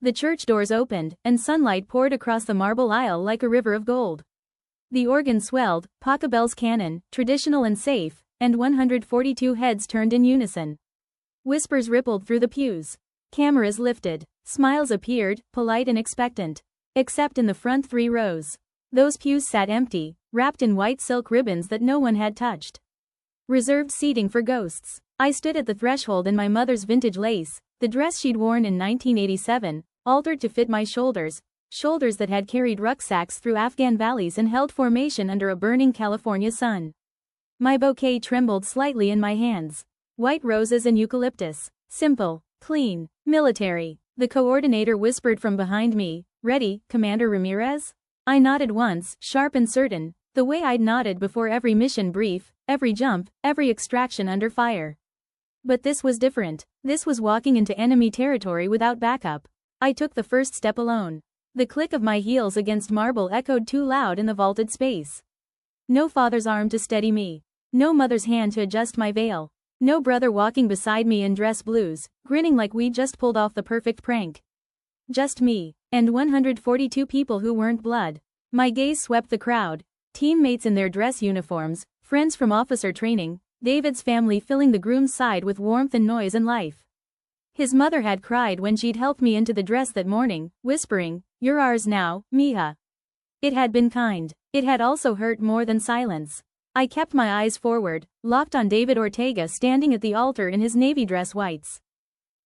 The church doors opened, and sunlight poured across the marble aisle like a river of gold. The organ swelled, Pachelbel's canon, traditional and safe, and 142 heads turned in unison. Whispers rippled through the pews. Cameras lifted. Smiles appeared, polite and expectant. Except in the front 3 rows. Those pews sat empty, wrapped in white silk ribbons that no one had touched. Reserved seating for ghosts. I stood at the threshold in my mother's vintage lace, the dress she'd worn in 1987, altered to fit my shoulders that had carried rucksacks through Afghan valleys and held formation under a burning California sun. My bouquet trembled slightly in my hands. White roses and eucalyptus. Simple, clean, military. The coordinator whispered from behind me, "Ready, Commander Ramirez?" I nodded once, sharp and certain, the way I'd nodded before every mission brief, every jump, every extraction under fire. But this was different. This was walking into enemy territory without backup. I took the first step alone. The click of my heels against marble echoed too loud in the vaulted space. No father's arm to steady me. No mother's hand to adjust my veil. No brother walking beside me in dress blues, grinning like we'd just pulled off the perfect prank. Just me, and 142 people who weren't blood. My gaze swept the crowd. Teammates in their dress uniforms, friends from officer training, David's family filling the groom's side with warmth and noise and life. His mother had cried when she'd helped me into the dress that morning, whispering, "You're ours now, mija." It had been kind. It had also hurt more than silence. I kept my eyes forward, locked on David Ortega standing at the altar in his navy dress whites.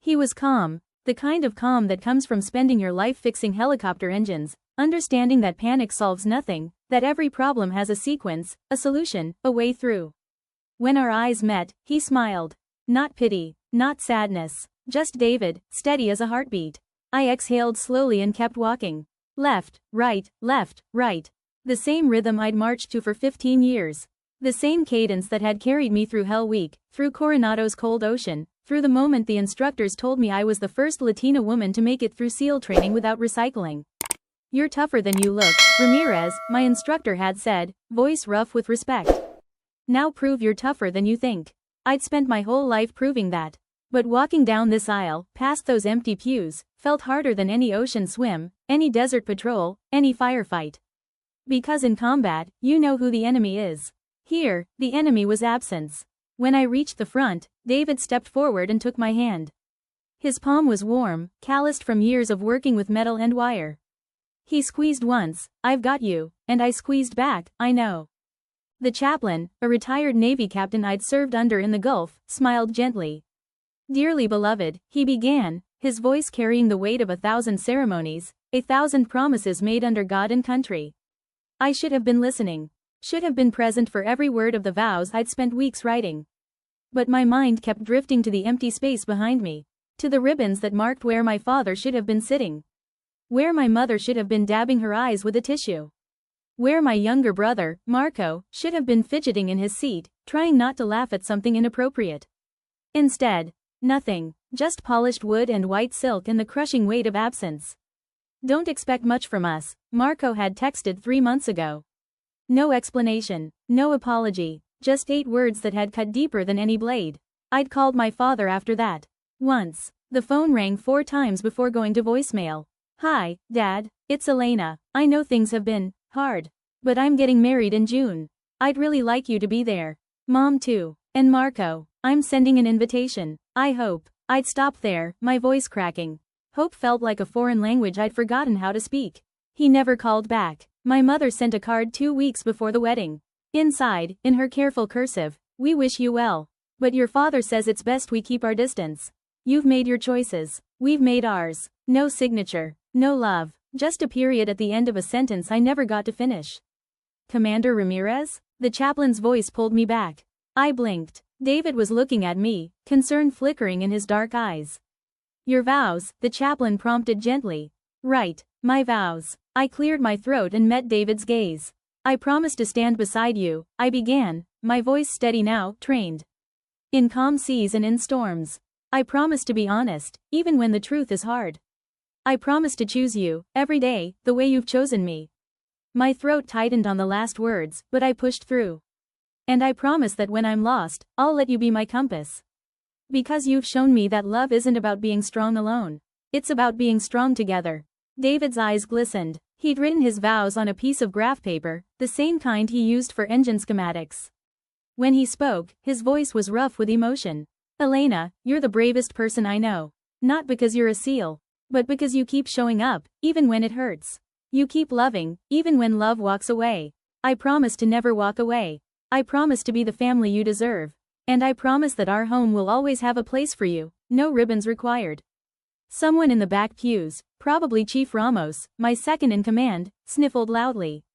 He was calm, the kind of calm that comes from spending your life fixing helicopter engines, understanding that panic solves nothing, that every problem has a sequence, a solution, a way through. When our eyes met, he smiled. Not pity, not sadness. Just David, steady as a heartbeat. I exhaled slowly and kept walking. Left, right. The same rhythm I'd marched to for 15 years. The same cadence that had carried me through Hell Week, through Coronado's cold ocean, through the moment the instructors told me I was the first Latina woman to make it through SEAL training without recycling. "You're tougher than you look, Ramirez," my instructor had said, voice rough with respect. "Now prove you're tougher than you think." I'd spent my whole life proving that. But walking down this aisle, past those empty pews, felt harder than any ocean swim, any desert patrol, any firefight. Because in combat, you know who the enemy is. Here, the enemy was absence. When I reached the front, David stepped forward and took my hand. His palm was warm, calloused from years of working with metal and wire. He squeezed once, "I've got you," and I squeezed back, "I know." The chaplain, a retired Navy captain I'd served under in the Gulf, smiled gently. "Dearly beloved," he began, his voice carrying the weight of 1,000 ceremonies, 1,000 promises made under God and country. I should have been listening. Should have been present for every word of the vows I'd spent weeks writing. But my mind kept drifting to the empty space behind me. To the ribbons that marked where my father should have been sitting. Where my mother should have been dabbing her eyes with a tissue. Where my younger brother, Marco, should have been fidgeting in his seat, trying not to laugh at something inappropriate. Instead, nothing, just polished wood and white silk and the crushing weight of absence. "Don't expect much from us," Marco had texted 3 months ago. No explanation, no apology, just 8 words that had cut deeper than any blade. I'd called my father after that. Once. The phone rang 4 times before going to voicemail. "Hi, Dad, it's Elena. I know things have been hard. But I'm getting married in June. I'd really like you to be there. Mom too. And Marco, I'm sending an invitation. I hope." I'd stopped there, my voice cracking. Hope felt like a foreign language I'd forgotten how to speak. He never called back. My mother sent a card 2 weeks before the wedding. Inside, in her careful cursive, "We wish you well. But your father says it's best we keep our distance. You've made your choices. We've made ours." No signature. No love. Just a period at the end of a sentence I never got to finish. "Commander Ramirez?" The chaplain's voice pulled me back. I blinked. David was looking at me, concern flickering in his dark eyes. "Your vows," the chaplain prompted gently. "Right, my vows." I cleared my throat and met David's gaze. "I promise to stand beside you," I began, my voice steady now, trained. "In calm seas and in storms. I promise to be honest, even when the truth is hard. I promise to choose you, every day, the way you've chosen me." My throat tightened on the last words, but I pushed through. "And I promise that when I'm lost, I'll let you be my compass. Because you've shown me that love isn't about being strong alone. It's about being strong together. David's eyes glistened. He'd written his vows on a piece of graph paper, the same kind he used for engine schematics. When he spoke, his voice was rough with emotion. Elena, you're the bravest person I know. Not because you're a seal, but because you keep showing up, even when it hurts. You keep loving, even when love walks away. I promise to never walk away. I promise to be the family you deserve. And I promise that our home will always have a place for you, no ribbons required. Someone in the back pews, probably Chief Ramos, my second in command, sniffled loudly.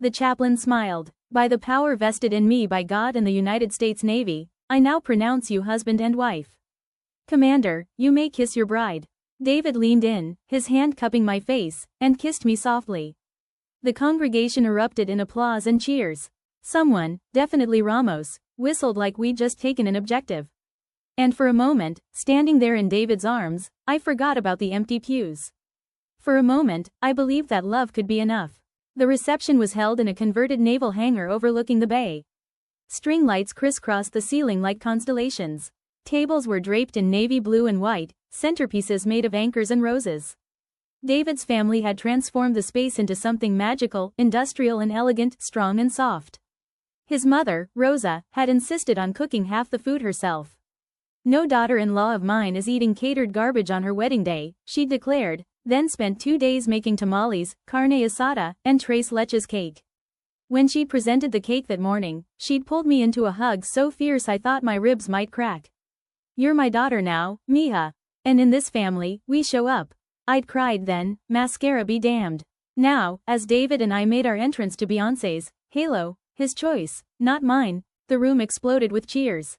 The chaplain smiled. By the power vested in me by God and the United States Navy, I now pronounce you husband and wife. Commander, you may kiss your bride. David leaned in, his hand cupping my face, and kissed me softly. The congregation erupted in applause and cheers. Someone, definitely Ramos, whistled like we'd just taken an objective. And for a moment, standing there in David's arms, I forgot about the empty pews. For a moment, I believed that love could be enough. The reception was held in a converted naval hangar overlooking the bay. String lights crisscrossed the ceiling like constellations. Tables were draped in navy blue and white, centerpieces made of anchors and roses. David's family had transformed the space into something magical, industrial and elegant, strong and soft. His mother, Rosa, had insisted on cooking half the food herself. No daughter-in-law of mine is eating catered garbage on her wedding day, she declared, then spent 2 days making tamales, carne asada, and tres leches cake. When she presented the cake that morning, she'd pulled me into a hug so fierce I thought my ribs might crack. You're my daughter now, mija. And in this family, we show up. I'd cried then, mascara be damned. Now, as David and I made our entrance to Beyoncé's Halo, his choice, not mine, the room exploded with cheers.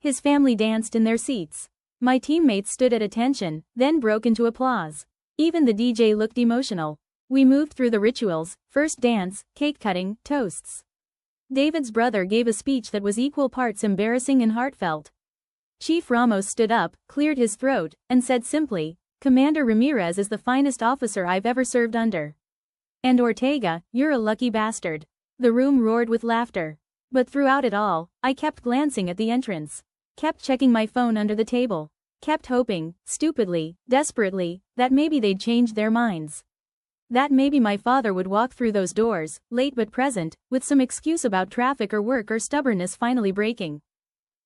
His family danced in their seats. My teammates stood at attention, then broke into applause. Even the DJ looked emotional. We moved through the rituals, first dance, cake cutting, toasts. David's brother gave a speech that was equal parts embarrassing and heartfelt. Chief Ramos stood up, cleared his throat, and said simply, Commander Ramirez is the finest officer I've ever served under. And Ortega, you're a lucky bastard. The room roared with laughter. But throughout it all, I kept glancing at the entrance. Kept checking my phone under the table. Kept hoping, stupidly, desperately, that maybe they'd change their minds. That maybe my father would walk through those doors, late but present, with some excuse about traffic or work or stubbornness finally breaking.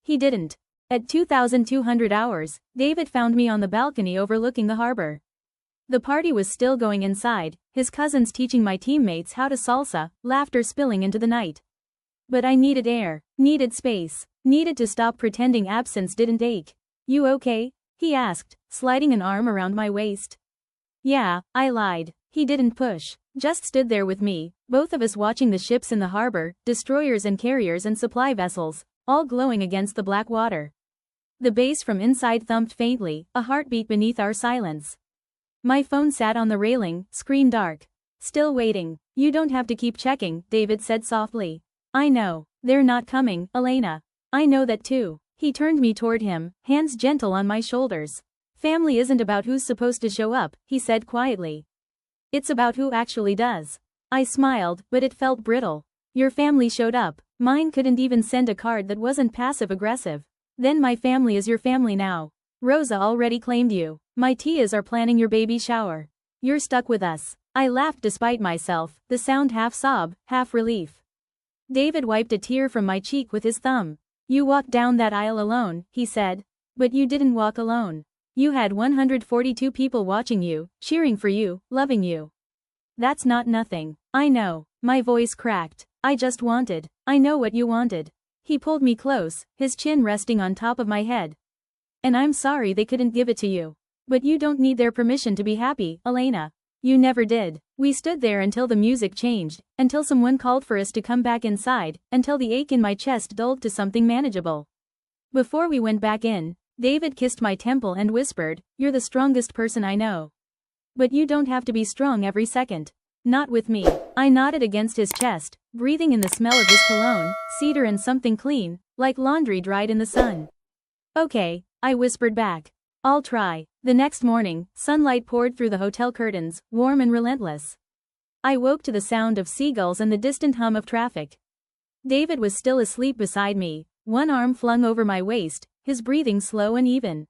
He didn't. At 2,200 hours, David found me on the balcony overlooking the harbor. The party was still going inside, his cousins teaching my teammates how to salsa, laughter spilling into the night. But I needed air, needed space, needed to stop pretending absence didn't ache. You okay? He asked, sliding an arm around my waist. Yeah, I lied. He didn't push, just stood there with me, both of us watching the ships in the harbor, destroyers and carriers and supply vessels, all glowing against the black water. The bass from inside thumped faintly, a heartbeat beneath our silence. My phone sat on the railing, screen dark. Still waiting. You don't have to keep checking, David said softly. I know. They're not coming, Elena. I know that too. He turned me toward him, hands gentle on my shoulders. Family isn't about who's supposed to show up, he said quietly. It's about who actually does. I smiled, but it felt brittle. Your family showed up. Mine couldn't even send a card that wasn't passive-aggressive. Then my family is your family now. Rosa already claimed you. My tias are planning your baby shower. You're stuck with us. I laughed despite myself, the sound half sob, half relief. David wiped a tear from my cheek with his thumb. You walked down that aisle alone, he said. But you didn't walk alone. You had 142 people watching you, cheering for you, loving you. That's not nothing. I know. My voice cracked. I just wanted. I know what you wanted. He pulled me close, his chin resting on top of my head. And I'm sorry they couldn't give it to you. But you don't need their permission to be happy, Elena. You never did. We stood there until the music changed, until someone called for us to come back inside, until the ache in my chest dulled to something manageable. Before we went back in, David kissed my temple and whispered, You're the strongest person I know. But you don't have to be strong every second. Not with me. I nodded against his chest, breathing in the smell of his cologne, cedar and something clean, like laundry dried in the sun. Okay, I whispered back. I'll try. The next morning, sunlight poured through the hotel curtains, warm and relentless. I woke to the sound of seagulls and the distant hum of traffic. David was still asleep beside me, one arm flung over my waist, his breathing slow and even.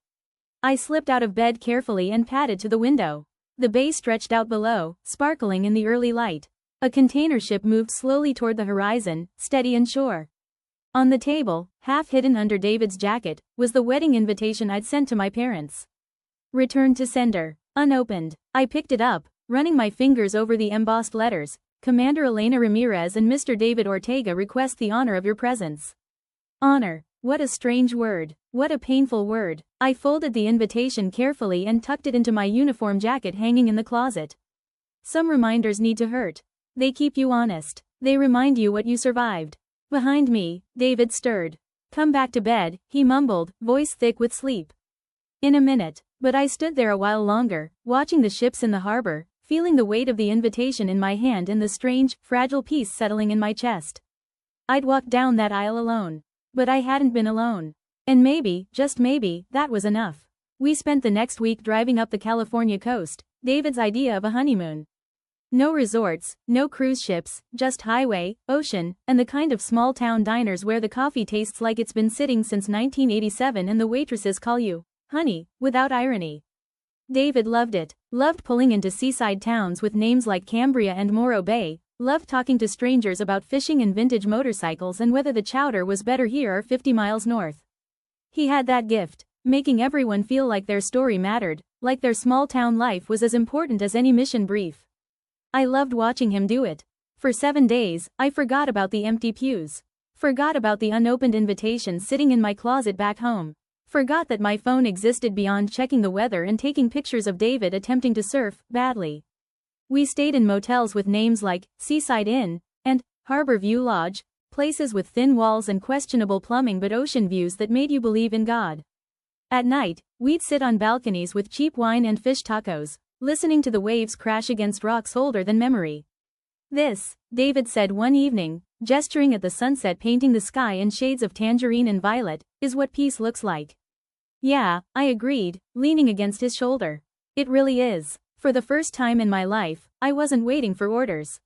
I slipped out of bed carefully and padded to the window. The bay stretched out below, sparkling in the early light. A container ship moved slowly toward the horizon, steady and sure. On the table, half hidden under David's jacket, was the wedding invitation I'd sent to my parents. Returned to sender. Unopened. I picked it up, running my fingers over the embossed letters. Commander Elena Ramirez and Mr. David Ortega request the honor of your presence. Honor. What a strange word. What a painful word. I folded the invitation carefully and tucked it into my uniform jacket hanging in the closet. Some reminders need to hurt. They keep you honest. They remind you what you survived. Behind me, David stirred. Come back to bed, he mumbled, voice thick with sleep. In a minute. But I stood there a while longer, watching the ships in the harbor, feeling the weight of the invitation in my hand and the strange, fragile peace settling in my chest. I'd walked down that aisle alone. But I hadn't been alone. And maybe, just maybe, that was enough. We spent the next week driving up the California coast, David's idea of a honeymoon. No resorts, no cruise ships, just highway, ocean, and the kind of small-town diners where the coffee tastes like it's been sitting since 1987 and the waitresses call you honey, without irony. David loved it, loved pulling into seaside towns with names like Cambria and Morro Bay, loved talking to strangers about fishing and vintage motorcycles and whether the chowder was better here or 50 miles north. He had that gift, making everyone feel like their story mattered, like their small-town life was as important as any mission brief. I loved watching him do it. For 7 days, I forgot about the empty pews. Forgot about the unopened invitation sitting in my closet back home. Forgot that my phone existed beyond checking the weather and taking pictures of David attempting to surf, badly. We stayed in motels with names like Seaside Inn and Harbor View Lodge, places with thin walls and questionable plumbing but ocean views that made you believe in God. At night, we'd sit on balconies with cheap wine and fish tacos, listening to the waves crash against rocks older than memory. This, David said one evening, gesturing at the sunset painting the sky in shades of tangerine and violet, is what peace looks like. Yeah, I agreed, leaning against his shoulder. It really is. For the first time in my life, I wasn't waiting for orders.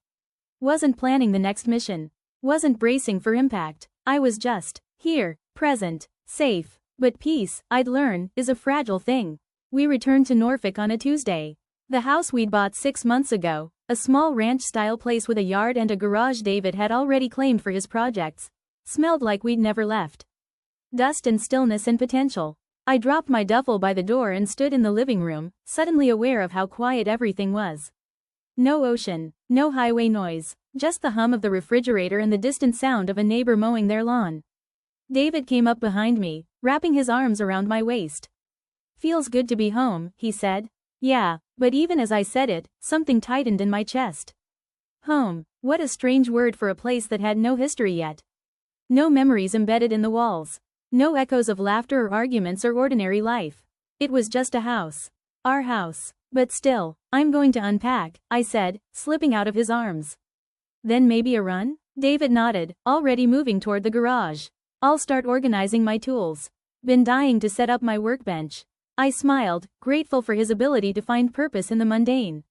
Wasn't planning the next mission. Wasn't bracing for impact. I was just here, present, safe. But peace, I'd learn, is a fragile thing. We returned to Norfolk on a Tuesday. The house we'd bought 6 months ago, a small ranch-style place with a yard and a garage David had already claimed for his projects, smelled like we'd never left. Dust and stillness and potential. I dropped my duffel by the door and stood in the living room, suddenly aware of how quiet everything was. No ocean, no highway noise, just the hum of the refrigerator and the distant sound of a neighbor mowing their lawn. David came up behind me, wrapping his arms around my waist. Feels good to be home, he said. Yeah, but even as I said it, something tightened in my chest. Home, what a strange word for a place that had no history yet. No memories embedded in the walls. No echoes of laughter or arguments or ordinary life. It was just a house. Our house. But still, I'm going to unpack, I said, slipping out of his arms. Then maybe a run? David nodded, already moving toward the garage. I'll start organizing my tools. Been dying to set up my workbench. I smiled, grateful for his ability to find purpose in the mundane.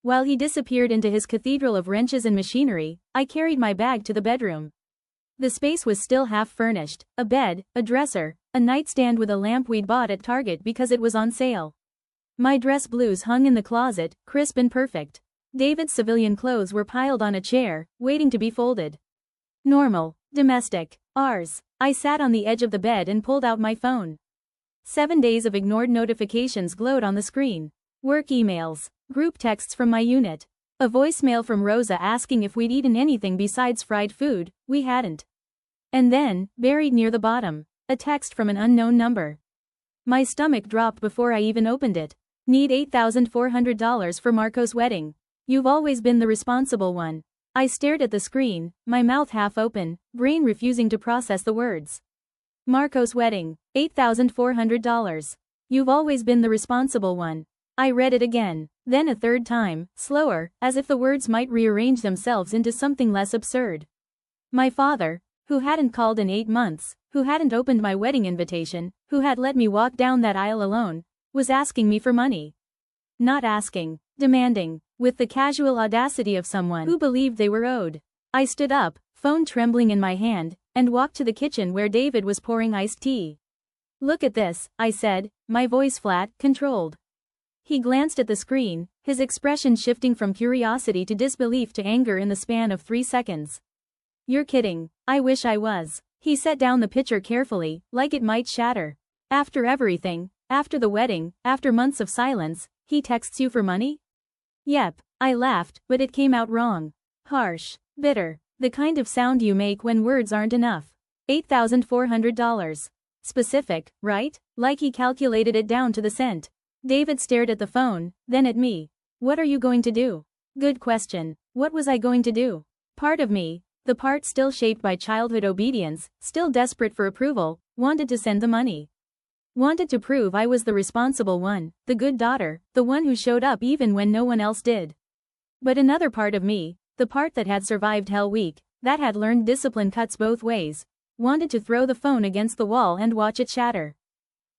While he disappeared into his cathedral of wrenches and machinery, I carried my bag to the bedroom. The space was still half furnished, a bed, a dresser, a nightstand with a lamp we'd bought at Target because it was on sale. My dress blues hung in the closet, crisp and perfect. David's civilian clothes were piled on a chair, waiting to be folded. Normal, domestic, ours. I sat on the edge of the bed and pulled out my phone. 7 days of ignored notifications glowed on the screen. Work emails, group texts from my unit. A voicemail from Rosa asking if we'd eaten anything besides fried food. We hadn't. And then, buried near the bottom, a text from an unknown number. My stomach dropped before I even opened it. Need $8,400 for Marco's wedding. You've always been the responsible one. I stared at the screen, my mouth half open, brain refusing to process the words. Marco's wedding, $8,400. You've always been the responsible one. I read it again, then a third time, slower, as if the words might rearrange themselves into something less absurd. My father, who hadn't called in 8 months, who hadn't opened my wedding invitation, who had let me walk down that aisle alone, was asking me for money. Not asking, demanding, with the casual audacity of someone who believed they were owed. I stood up, phone trembling in my hand, and walked to the kitchen where David was pouring iced tea. Look at this, I said, my voice flat, controlled. He glanced at the screen, his expression shifting from curiosity to disbelief to anger in the span of 3 seconds. You're kidding. I wish I was. He set down the picture carefully, like it might shatter. After everything, after the wedding, after months of silence, he texts you for money? Yep. I laughed, but it came out wrong. Harsh. Bitter. The kind of sound you make when words aren't enough. $8,400. Specific, right? Like he calculated it down to the cent. David stared at the phone, then at me. What are you going to do? Good question. What was I going to do? Part of me, the part still shaped by childhood obedience, still desperate for approval, wanted to send the money. Wanted to prove I was the responsible one, the good daughter, the one who showed up even when no one else did. But another part of me, the part that had survived Hell Week, that had learned discipline cuts both ways, wanted to throw the phone against the wall and watch it shatter.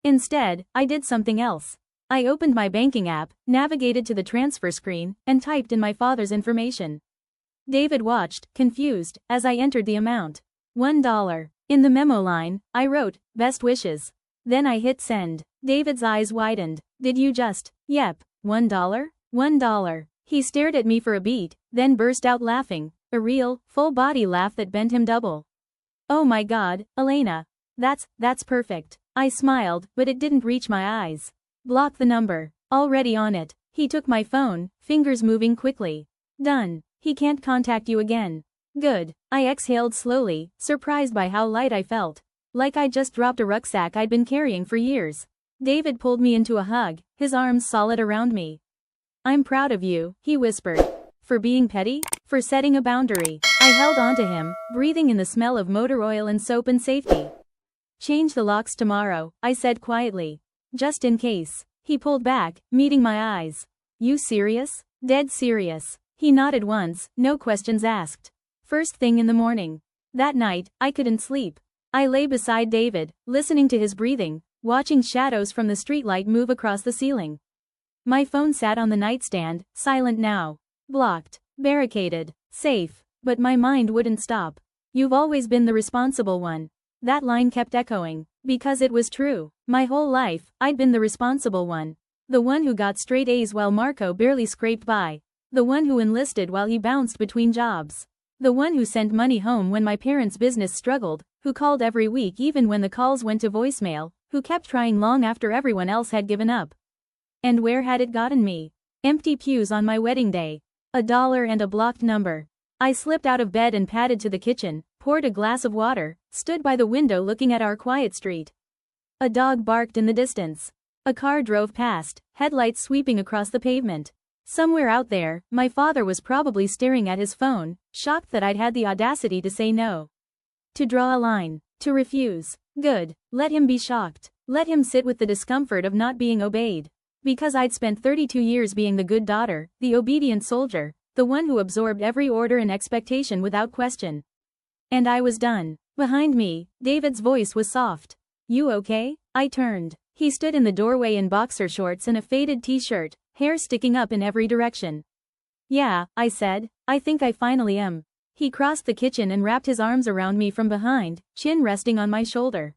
Instead, I did something else. I opened my banking app, navigated to the transfer screen, and typed in my father's information. David watched, confused, as I entered the amount. $1. In the memo line, I wrote, best wishes. Then I hit send. David's eyes widened. Did you just? Yep. $1? $1. He stared at me for a beat, then burst out laughing, a real, full-body laugh that bent him double. Oh my God, Elena. That's perfect. I smiled, but it didn't reach my eyes. Block the number. Already on it. He took my phone, fingers moving quickly. Done. He can't contact you again. Good. I exhaled slowly, surprised by how light I felt. Like I'd just dropped a rucksack I'd been carrying for years. David pulled me into a hug, his arms solid around me. I'm proud of you, he whispered. For being petty? For setting a boundary. I held onto him, breathing in the smell of motor oil and soap and safety. Change the locks tomorrow, I said quietly. Just in case. He pulled back, meeting my eyes. You serious? Dead serious. He nodded once, no questions asked. First thing in the morning. That night, I couldn't sleep. I lay beside David, listening to his breathing, watching shadows from the streetlight move across the ceiling. My phone sat on the nightstand, silent now. Blocked. Barricaded. Safe. But my mind wouldn't stop. You've always been the responsible one. That line kept echoing. Because it was true. My whole life, I'd been the responsible one. The one who got straight A's while Marco barely scraped by. The one who enlisted while he bounced between jobs. The one who sent money home when my parents' business struggled, who called every week even when the calls went to voicemail, who kept trying long after everyone else had given up. And where had it gotten me? Empty pews on my wedding day. $1 and a blocked number. I slipped out of bed and padded to the kitchen, poured a glass of water, stood by the window looking at our quiet street. A dog barked in the distance. A car drove past, headlights sweeping across the pavement. Somewhere out there, my father was probably staring at his phone, shocked that I'd had the audacity to say no. To draw a line. To refuse. Good. Let him be shocked. Let him sit with the discomfort of not being obeyed. Because I'd spent 32 years being the good daughter, the obedient soldier, the one who absorbed every order and expectation without question. And I was done. Behind me, David's voice was soft. You okay? I turned. He stood in the doorway in boxer shorts and a faded t-shirt, hair sticking up in every direction. Yeah, I said, I think I finally am. He crossed the kitchen and wrapped his arms around me from behind, chin resting on my shoulder.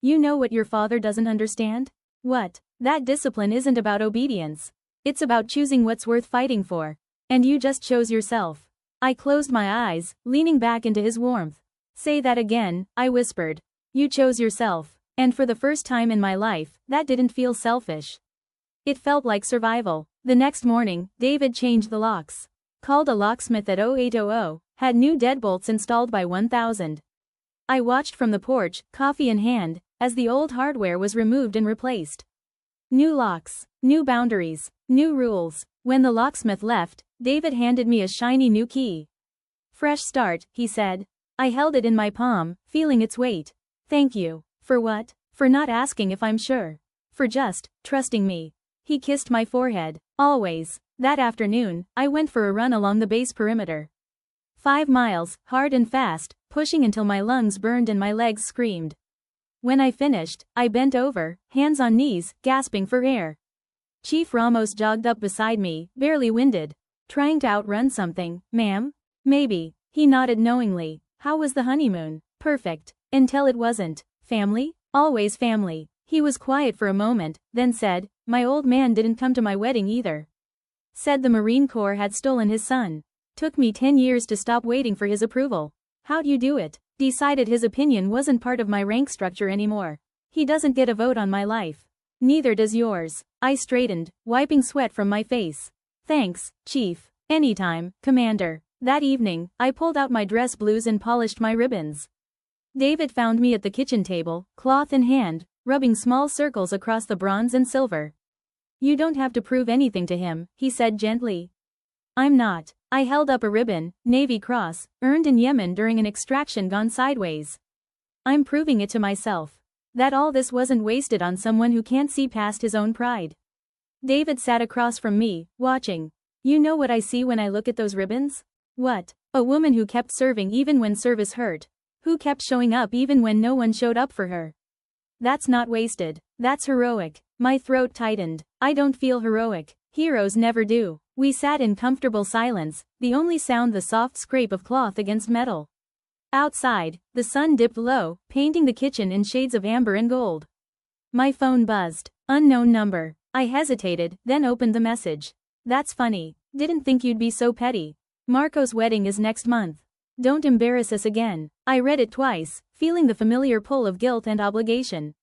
You know what your father doesn't understand? What? That discipline isn't about obedience. It's about choosing what's worth fighting for. And you just chose yourself. I closed my eyes, leaning back into his warmth. Say that again, I whispered. You chose yourself. And for the first time in my life, that didn't feel selfish. It felt like survival. The next morning, David changed the locks. Called a locksmith at 0800, had new deadbolts installed by 1000. I watched from the porch, coffee in hand, as the old hardware was removed and replaced. New locks, new boundaries, new rules. When the locksmith left, David handed me a shiny new key. Fresh start, he said. I held it in my palm, feeling its weight. Thank you. For what? For not asking if I'm sure. For just trusting me. He kissed my forehead. Always. That afternoon, I went for a run along the base perimeter. 5 miles, hard and fast, pushing until my lungs burned and my legs screamed. When I finished, I bent over, hands on knees, gasping for air. Chief Ramos jogged up beside me, barely winded. Trying to outrun something, ma'am? Maybe. He nodded knowingly. How was the honeymoon? Perfect. Until it wasn't. Family? Always family. He was quiet for a moment, then said, "My old man didn't come to my wedding either. Said the Marine Corps had stolen his son. Took me 10 years to stop waiting for his approval. How'd you do it? Decided his opinion wasn't part of my rank structure anymore. He doesn't get a vote on my life. Neither does yours." I straightened, wiping sweat from my face. "Thanks, Chief. Anytime, Commander." That evening, I pulled out my dress blues and polished my ribbons. David found me at the kitchen table, cloth in hand, rubbing small circles across the bronze and silver. "You don't have to prove anything to him," he said gently. "I'm not." I held up a ribbon, Navy Cross, earned in Yemen during an extraction gone sideways. "I'm proving it to myself. That all this wasn't wasted on someone who can't see past his own pride." David sat across from me, watching. "You know what I see when I look at those ribbons?" "What?" "A woman who kept serving even when service hurt. Who kept showing up even when no one showed up for her. That's not wasted. That's heroic." My throat tightened. "I don't feel heroic. Heroes never do." We sat in comfortable silence, the only sound the soft scrape of cloth against metal. Outside, the sun dipped low, painting the kitchen in shades of amber and gold. My phone buzzed. Unknown number. I hesitated, then opened the message. "That's funny. Didn't think you'd be so petty. Marco's wedding is next month. Don't embarrass us again." I read it twice, feeling the familiar pull of guilt and obligation.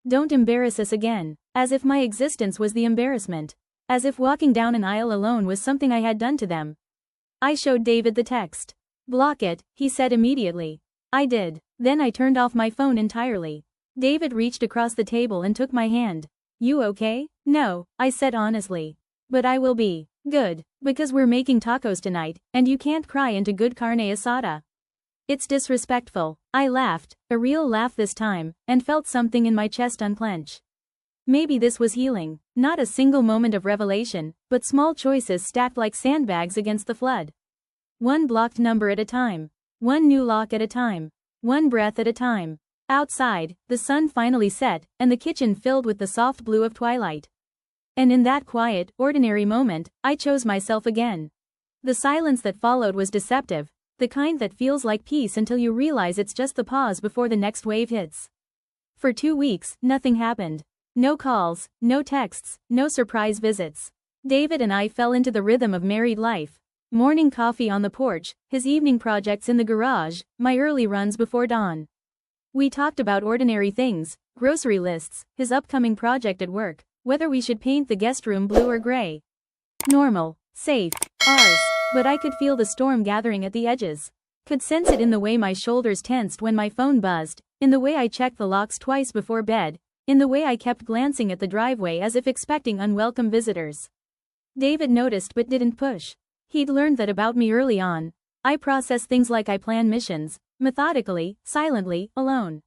Don't embarrass us again. As if my existence was the embarrassment. As if walking down an aisle alone was something I had done to them. I showed David the text. "Block it," he said immediately. I did. Then I turned off my phone entirely. David reached across the table and took my hand. "You okay?" "No," I said honestly. "But I will be. Good. Because we're making tacos tonight, and you can't cry into good carne asada. It's disrespectful." I laughed, a real laugh this time, and felt something in my chest unclench. Maybe this was healing. Not a single moment of revelation, but small choices stacked like sandbags against the flood. One blocked number at a time. One new lock at a time. One breath at a time. Outside, the sun finally set, and the kitchen filled with the soft blue of twilight. And in that quiet, ordinary moment, I chose myself again. The silence that followed was deceptive, the kind that feels like peace until you realize it's just the pause before the next wave hits. For 2 weeks, nothing happened. No calls, no texts, no surprise visits. David and I fell into the rhythm of married life. Morning coffee on the porch, his evening projects in the garage, my early runs before dawn. We talked about ordinary things, grocery lists, his upcoming project at work, whether we should paint the guest room blue or gray. Normal, safe, ours, but I could feel the storm gathering at the edges. Could sense it in the way my shoulders tensed when my phone buzzed, in the way I checked the locks twice before bed, in the way I kept glancing at the driveway as if expecting unwelcome visitors. David noticed but didn't push. He'd learned that about me early on. I process things like I plan missions, methodically, silently, alone.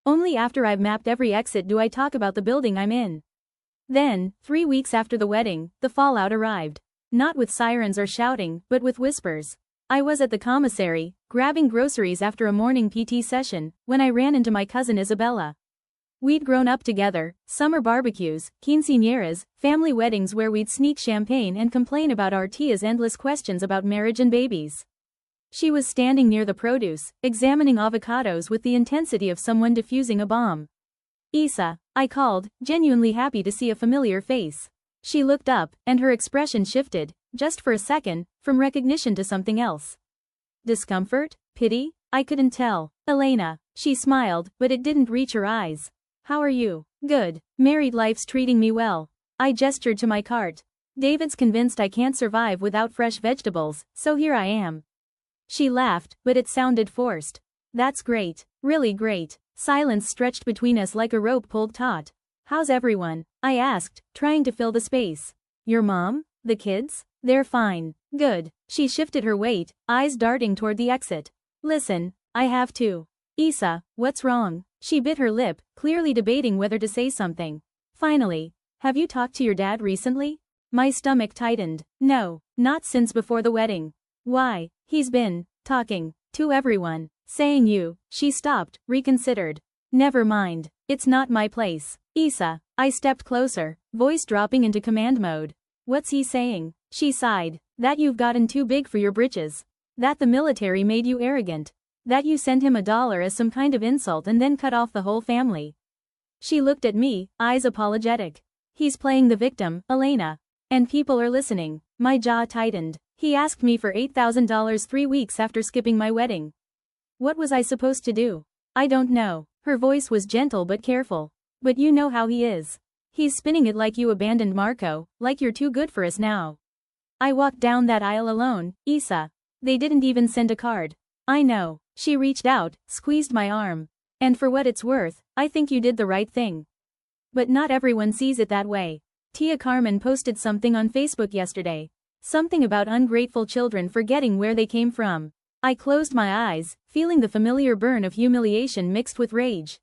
Only after I've mapped every exit do I talk about the building I'm in. Then, 3 weeks after the wedding, the fallout arrived. Not with sirens or shouting, but with whispers. I was at the commissary, grabbing groceries after a morning PT session, when I ran into my cousin Isabella. We'd grown up together, summer barbecues, quinceañeras, family weddings where we'd sneak champagne and complain about our tia's endless questions about marriage and babies. She was standing near the produce, examining avocados with the intensity of someone defusing a bomb. "Isa," I called, genuinely happy to see a familiar face. She looked up, and her expression shifted, just for a second, from recognition to something else. Discomfort? Pity? I couldn't tell. "Elena." She smiled, but it didn't reach her eyes. "How are you?" "Good. Married life's treating me well." I gestured to my cart. "David's convinced I can't survive without fresh vegetables, so here I am." She laughed, but it sounded forced. "That's great. Really great." Silence stretched between us like a rope pulled taut. "How's everyone?" I asked, trying to fill the space. "Your mom? The kids? They're fine." "Good." She shifted her weight, eyes darting toward the exit. "Listen, I have to." "Isa, what's wrong?" She bit her lip, clearly debating whether to say something. Finally, "Have you talked to your dad recently?" My stomach tightened. "No, not since before the wedding." "Why?" "He's been talking to everyone, saying you." She stopped, reconsidered. "Never mind. It's not my place." "Isa." I stepped closer, voice dropping into command mode. "What's he saying?" She sighed. "That you've gotten too big for your britches. That the military made you arrogant. That you sent him $1 as some kind of insult and then cut off the whole family." She looked at me, eyes apologetic. He's playing the victim, Elena. And people are listening. My jaw tightened. He asked me for $8,000 3 weeks after skipping my wedding. What was I supposed to do? I don't know. Her voice was gentle but careful. But you know how he is. He's spinning it like you abandoned Marco, like you're too good for us now. I walked down that aisle alone, Isa. They didn't even send a card. I know. She reached out, squeezed my arm. And for what it's worth, I think you did the right thing. But not everyone sees it that way. Tia Carmen posted something on Facebook yesterday. Something about ungrateful children forgetting where they came from. I closed my eyes, feeling the familiar burn of humiliation mixed with rage.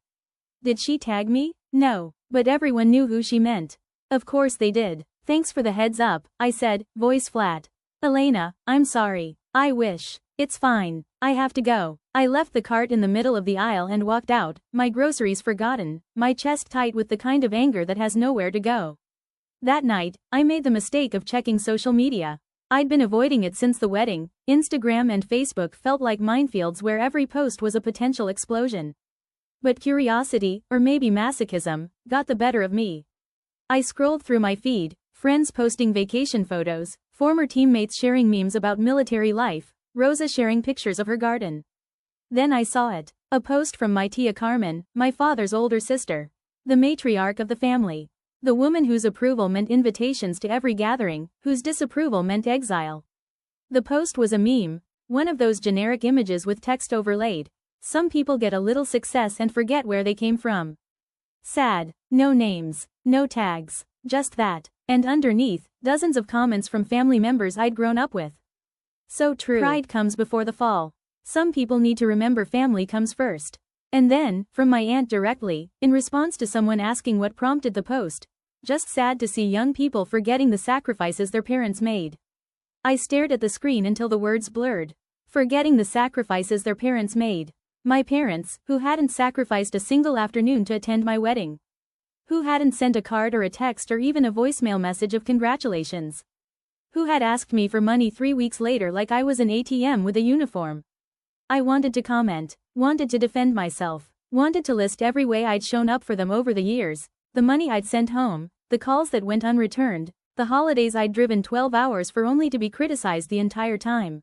Did she tag me? No, but everyone knew who she meant. Of course they did. Thanks for the heads up, I said, voice flat. Elena, I'm sorry. I wish. It's fine. I have to go. I left the cart in the middle of the aisle and walked out, my groceries forgotten, my chest tight with the kind of anger that has nowhere to go. That night, I made the mistake of checking social media. I'd been avoiding it since the wedding. Instagram and Facebook felt like minefields where every post was a potential explosion. But curiosity, or maybe masochism, got the better of me. I scrolled through my feed, friends posting vacation photos, former teammates sharing memes about military life, Rosa sharing pictures of her garden. Then I saw it. A post from my Tia Carmen, my father's older sister. The matriarch of the family. The woman whose approval meant invitations to every gathering, whose disapproval meant exile. The post was a meme, one of those generic images with text overlaid. Some people get a little success and forget where they came from. Sad. No names, no tags, just that. And underneath, dozens of comments from family members I'd grown up with. So true. Pride comes before the fall. Some people need to remember family comes first. And then, from my aunt directly, in response to someone asking what prompted the post, just sad to see young people forgetting the sacrifices their parents made. I stared at the screen until the words blurred. Forgetting the sacrifices their parents made. My parents, who hadn't sacrificed a single afternoon to attend my wedding. Who hadn't sent a card or a text or even a voicemail message of congratulations. Who had asked me for money 3 weeks later like I was an ATM with a uniform. I wanted to comment, wanted to defend myself, wanted to list every way I'd shown up for them over the years, the money I'd sent home, the calls that went unreturned, the holidays I'd driven 12 hours for only to be criticized the entire time.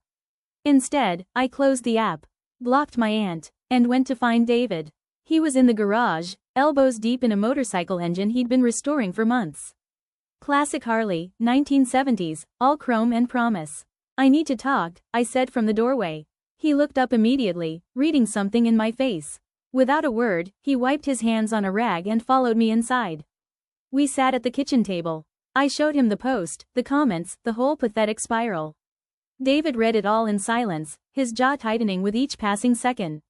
Instead, I closed the app, blocked my aunt, and went to find David. He was in the garage, elbows deep in a motorcycle engine he'd been restoring for months. Classic Harley, 1970s, all chrome and promise. I need to talk, I said from the doorway. He looked up immediately, reading something in my face. Without a word, he wiped his hands on a rag and followed me inside. We sat at the kitchen table. I showed him the post, the comments, the whole pathetic spiral. David read it all in silence, his jaw tightening with each passing second.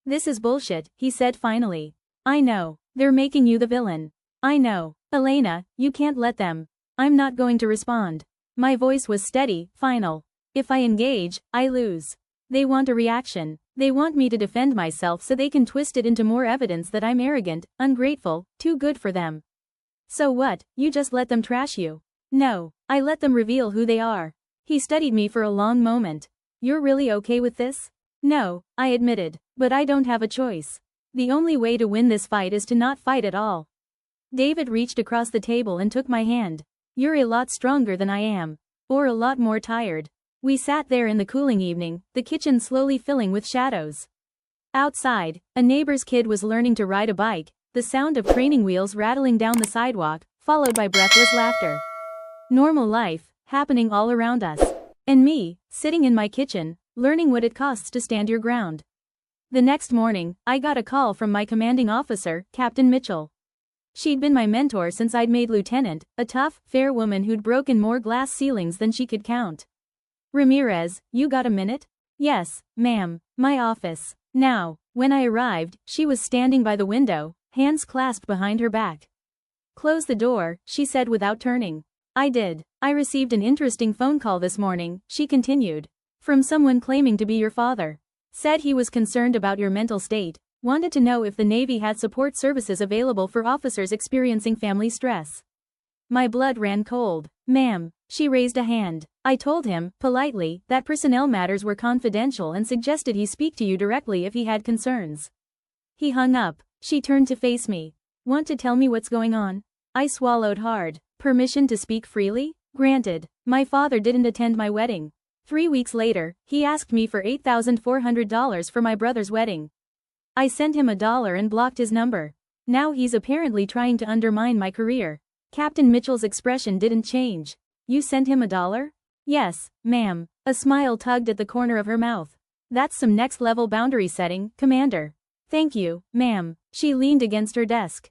This is bullshit, he said finally. I know. They're making you the villain. I know. Elena, you can't let them. I'm not going to respond. My voice was steady, final. If I engage, I lose. They want a reaction. They want me to defend myself so they can twist it into more evidence that I'm arrogant, ungrateful, too good for them. So what, you just let them trash you? No, I let them reveal who they are. He studied me for a long moment. You're really okay with this? No, I admitted, but I don't have a choice. The only way to win this fight is to not fight at all. David reached across the table and took my hand. You're a lot stronger than I am. Or a lot more tired. We sat there in the cooling evening, the kitchen slowly filling with shadows. Outside, a neighbor's kid was learning to ride a bike, the sound of training wheels rattling down the sidewalk, followed by breathless laughter. Normal life, happening all around us. And me, sitting in my kitchen, learning what it costs to stand your ground. The next morning, I got a call from my commanding officer, Captain Mitchell. She'd been my mentor since I'd made lieutenant, a tough, fair woman who'd broken more glass ceilings than she could count. Ramirez, you got a minute? Yes, ma'am, my office. Now, when I arrived, she was standing by the window, hands clasped behind her back. Close the door, she said without turning. I did. I received an interesting phone call this morning, she continued. From someone claiming to be your father. Said he was concerned about your mental state, wanted to know if the Navy had support services available for officers experiencing family stress. My blood ran cold. Ma'am, she raised a hand. I told him, politely, that personnel matters were confidential and suggested he speak to you directly if he had concerns. He hung up. She turned to face me. Want to tell me what's going on? I swallowed hard. Permission to speak freely? Granted. My father didn't attend my wedding. 3 weeks later, he asked me for $8,400 for my brother's wedding. I sent him $1 and blocked his number. Now he's apparently trying to undermine my career. Captain Mitchell's expression didn't change. You sent him $1? Yes, ma'am. A smile tugged at the corner of her mouth. That's some next-level boundary setting, Commander. Thank you, ma'am. She leaned against her desk.